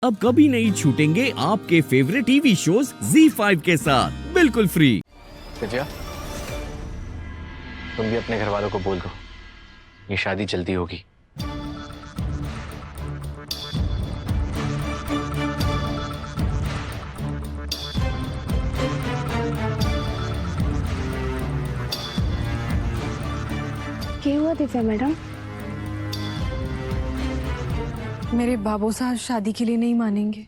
अब कभी नहीं छूटेंगे आपके फेवरेट टीवी शोज ZEE5 के साथ बिल्कुल फ्री। विजया, तुम भी अपने घर वालों को बोल दो, ये शादी जल्दी होगी। क्या हुआ दिव्या मैडम? मेरे बाबू साहब शादी के लिए नहीं मानेंगे।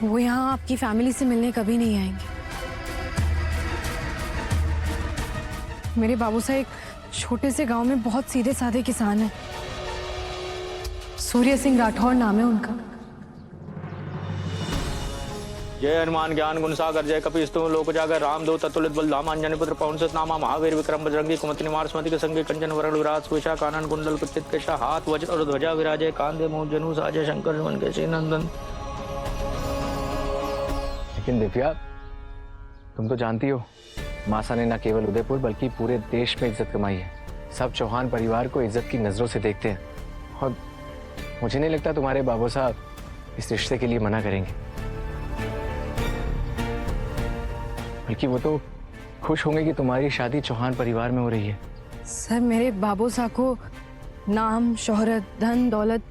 वो यहाँ आपकी फैमिली से मिलने कभी नहीं आएंगे। मेरे बाबू साहब एक छोटे से गांव में बहुत सीधे साधे किसान हैं। सूर्य सिंह राठौर नाम है उनका। जय हनुमान ज्ञान गुण सागर जय कपीस्तु लोक जागर रामदूत अतुलित बलधाम अंजनी पुत्र पवन सुत नामा महावीर विक्रम बजरंगी कुमति निवार स्मति के संगे कंचन वरण विराज सुषा कानन कुंडल कुचित केशा हाथ वज्र और ध्वजा विराजे कांधे मोह जनु साजे शंकर सुमन के नंदन। लेकिन दिव्या, तुम तो जानती हो मासा ने न केवल उदयपुर बल्कि पूरे देश में इज्जत कमाई है। सब चौहान परिवार को इज्जत की नजरों से देखते हैं और मुझे नहीं लगता तुम्हारे बाबू साहब इस रिश्ते के लिए मना करेंगे। बल्कि वो तो खुश होंगे कि तुम्हारी शादी चौहान परिवार में हो रही है। सर, मेरे बाबू साहब को नाम, शोहरत, धन, दौलत,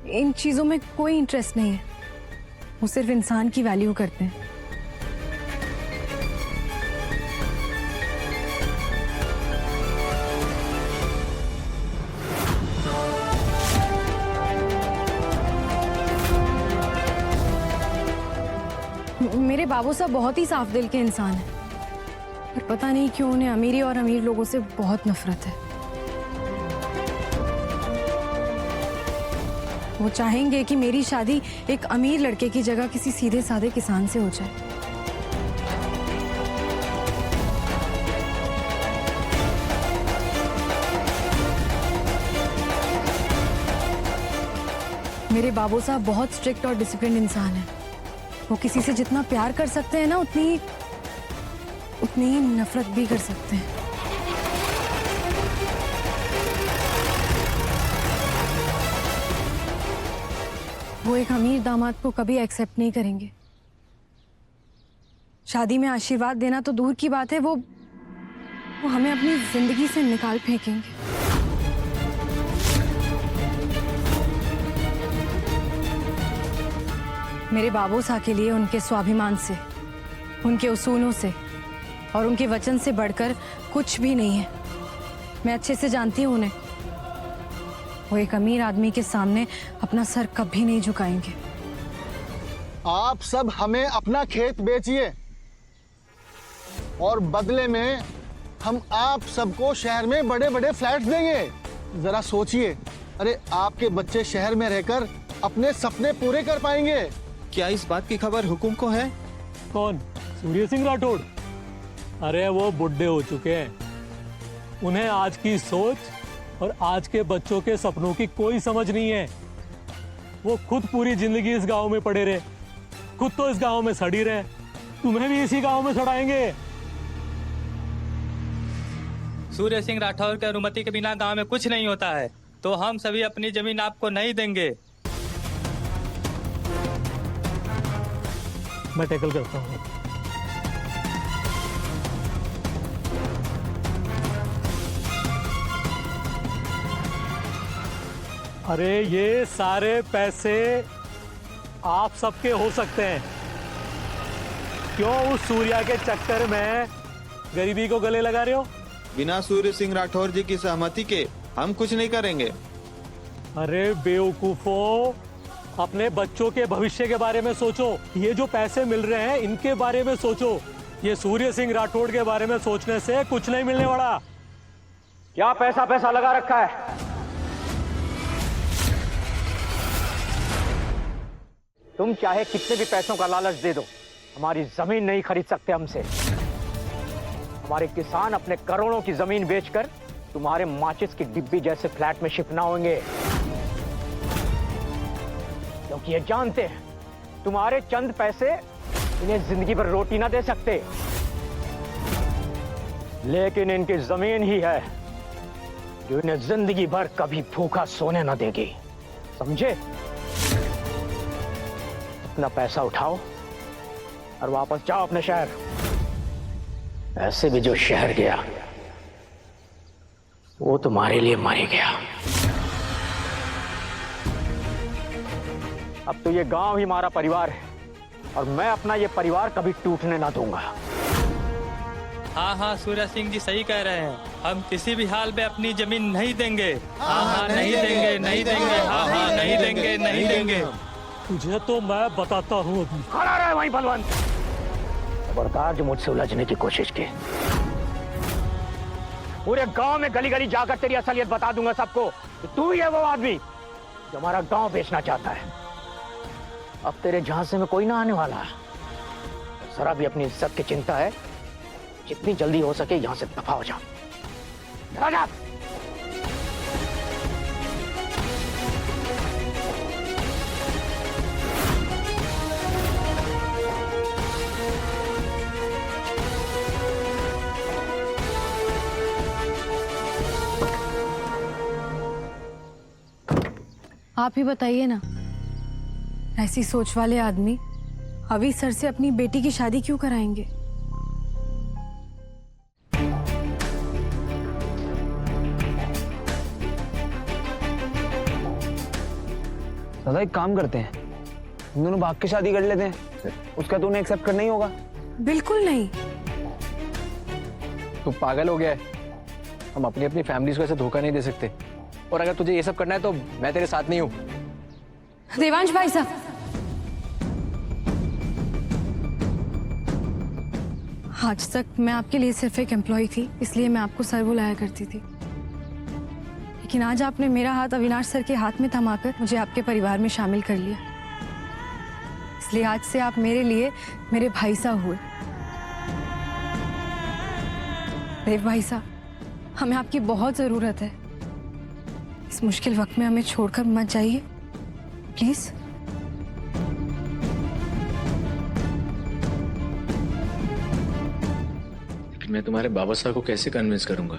इन चीजों में कोई इंटरेस्ट नहीं है। वो सिर्फ इंसान की वैल्यू करते हैं। मेरे बाबू साहब बहुत ही साफ दिल के इंसान हैं, पर पता नहीं क्यों उन्हें अमीरी और अमीर लोगों से बहुत नफरत है। वो चाहेंगे कि मेरी शादी एक अमीर लड़के की जगह किसी सीधे साधे किसान से हो जाए। मेरे बाबू साहब बहुत स्ट्रिक्ट और डिसिप्लिन इंसान हैं। वो किसी से जितना प्यार कर सकते हैं ना, उतनी ही नफरत भी कर सकते हैं। वो एक अमीर दामाद को कभी एक्सेप्ट नहीं करेंगे। शादी में आशीर्वाद देना तो दूर की बात है, वो हमें अपनी जिंदगी से निकाल फेंकेंगे। मेरे बाबू साहब के लिए उनके स्वाभिमान से, उनके उसूलों से और उनके वचन से बढ़कर कुछ भी नहीं है। मैं अच्छे से जानती हूँ उन्हें। वो एक अमीर आदमी के सामने अपना सर कभी नहीं झुकाएंगे। आप सब हमें अपना खेत बेचिए और बदले में हम आप सबको शहर में बड़े बड़े फ्लैट्स देंगे। जरा सोचिए, अरे आपके बच्चे शहर में रहकर अपने सपने पूरे कर पाएंगे? क्या इस बात की खबर हुकुम को है? कौन? सूर्य सिंह राठौड़? अरे वो बुढ़े हो चुके हैं, उन्हें आज की सोच और आज के बच्चों के सपनों की कोई समझ नहीं है। वो खुद पूरी जिंदगी इस गांव में पड़े रहे, खुद तो इस गांव में सड़ी रहे, तुम्हें भी इसी गांव में सड़ाएंगे। सूर्य सिंह राठौर की अनुमति के बिना गांव में कुछ नहीं होता है, तो हम सभी अपनी जमीन आपको नहीं देंगे। मैं टैकल करता हूँ। अरे ये सारे पैसे आप सबके हो सकते हैं। क्यों उस सूर्या के चक्कर में गरीबी को गले लगा रहे हो? बिना सूर्य सिंह राठौर जी की सहमति के हम कुछ नहीं करेंगे। अरे बेवकूफो, अपने बच्चों के भविष्य के बारे में सोचो। ये जो पैसे मिल रहे हैं इनके बारे में सोचो। ये सूर्य सिंह राठौड़ के बारे में सोचने से कुछ नहीं मिलने वाला। क्या पैसा पैसा लगा रखा है? तुम चाहे कितने भी पैसों का लालच दे दो, हमारी जमीन नहीं खरीद सकते हमसे। हमारे किसान अपने करोड़ों की जमीन बेचकर तुम्हारे माचिस की डिब्बी जैसे फ्लैट में शिफ्ट ना होंगे, क्योंकि ये जानते हैं तुम्हारे चंद पैसे इन्हें जिंदगी भर रोटी ना दे सकते। लेकिन इनकी जमीन ही है जो इन्हें जिंदगी भर कभी भूखा सोने न देगी, समझे? अपना पैसा उठाओ और वापस जाओ अपने शहर। ऐसे भी जो शहर गया वो तुम्हारे लिए मर गया। अब तो ये गांव ही हमारा परिवार है और मैं अपना ये परिवार कभी टूटने ना दूंगा। हाँ हाँ, सूर्य सिंह जी सही कह रहे हैं। हम किसी भी हाल में अपनी जमीन नहीं देंगे। हाँ हाँ नहीं देंगे, नहीं देंगे। हाँ हाँ नहीं देंगे, नहीं देंगे। तुझे तो मैं बताता हूँ अभी। खड़ा रहे वहीं बलवंत। खबरदार जो मुझसे उलझने की कोशिश की, पूरे गांव में गली गली जाकर तेरी असलियत बता दूंगा सबको कि तू ही है वो आदमी जो हमारा गांव बेचना चाहता है। अब तेरे झांसे में कोई ना आने वाला है। जरा भी अपनी इज्जत की चिंता है, जितनी जल्दी हो सके यहां से दफा हो जा। जा। आप ही बताइए ना, ऐसी सोच वाले आदमी अभी सर से अपनी बेटी की शादी क्यों कराएंगे? दादा एक काम करते हैं, हम दोनों भाग के शादी कर लेते हैं। उसका तो उन्हें एक्सेप्ट करना ही होगा। बिल्कुल नहीं। तू पागल हो गया है? हम अपनी अपनी फैमिलीज को ऐसे धोखा नहीं दे सकते। और अगर तुझे ये सब करना है तो मैं तेरे साथ नहीं हूँ। देवांश भाई साहब, आज तक मैं आपके लिए सिर्फ एक एम्प्लॉय थी, इसलिए मैं आपको सर बुलाया करती थी। लेकिन आज आपने मेरा हाथ अविनाश सर के हाथ में थमाकर मुझे आपके परिवार में शामिल कर लिया। इसलिए आज से आप मेरे लिए मेरे भाई साहब हुए। देव भाई साहब, हमें आपकी बहुत जरूरत है। इस मुश्किल वक्त में हमें छोड़कर मत जाइए प्लीज। मैं तुम्हारे बाबा साहब को कैसे कन्विंस करूंगा?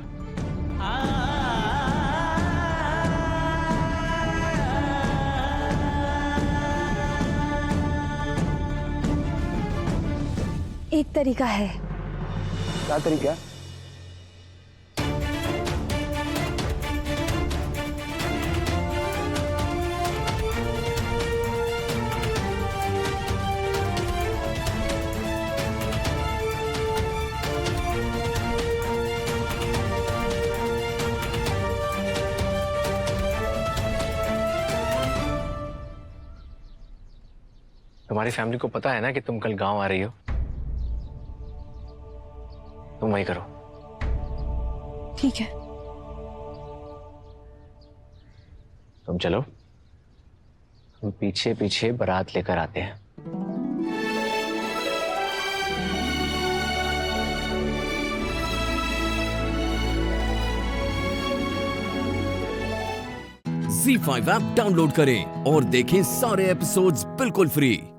एक तरीका है। क्या तरीका? तुम्हारी फैमिली को पता है ना कि तुम कल गांव आ रही हो? तुम वही करो। ठीक है। तुम चलो, हम पीछे पीछे बारात लेकर आते हैं। Z5 ऐप डाउनलोड करें और देखें सारे एपिसोड्स बिल्कुल फ्री।